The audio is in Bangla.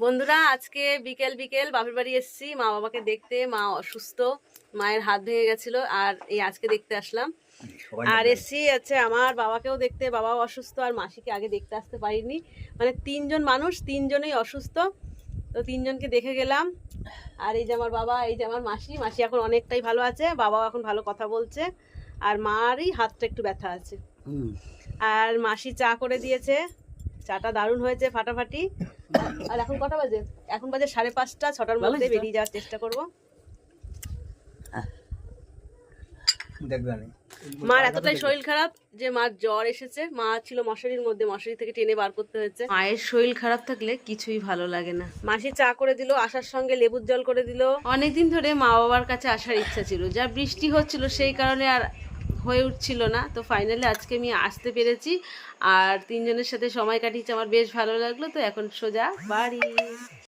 বন্ধুরা আজকে বিকেল বিকেল বাপের বাড়ি এসেছি মা বাবাকে দেখতে। মা অসুস্থ, মায়ের হাত ভেঙে গেছিল, আর এই আজকে দেখতে আসলাম। আর এসছি আছে আমার বাবাকেও দেখতে, বাবাও অসুস্থ, আর মাসিকে আগে দেখতে আসতে পারিনি। মানে তিনজন মানুষ, তিনজনেই অসুস্থ, তো তিনজনকে দেখে গেলাম। আর এই যে আমার বাবা, এই যে আমার মাসি, মাসি এখন অনেকটাই ভালো আছে, বাবাও এখন ভালো কথা বলছে, আর মারই হাতটা একটু ব্যথা আছে। আর মাসি চা করে দিয়েছে, চাটা দারুণ হয়েছে, ফাটাফাটি। আর এখন কটা বাজে? এখন বাজে 5:30, 6টার মধ্যে বেরিয়ে যাওয়ার চেষ্টা করব। মার এতটাই শরীর খারাপ যে মার জ্বর এসেছে, মা ছিল মশারির মধ্যে, মশারি থেকে টেনে বার করতে হয়েছে। মায়ের শরীর খারাপ থাকলে কিছুই ভালো লাগে না। মাসি চা করে দিল, আসার সঙ্গে লেবুর জল করে দিল। অনেকদিন ধরে মা বাবার কাছে আসার ইচ্ছা ছিল, যা বৃষ্টি হচ্ছিল সেই কারণে আর হয়ে উঠছিল না। তো ফাইনালি আজকে আমি আসতে পেরেছি, আর তিনজনের সাথে সময় কাটিয়েছি, আমার বেশ ভালো লাগলো। তো এখন সোজা বাড়ি।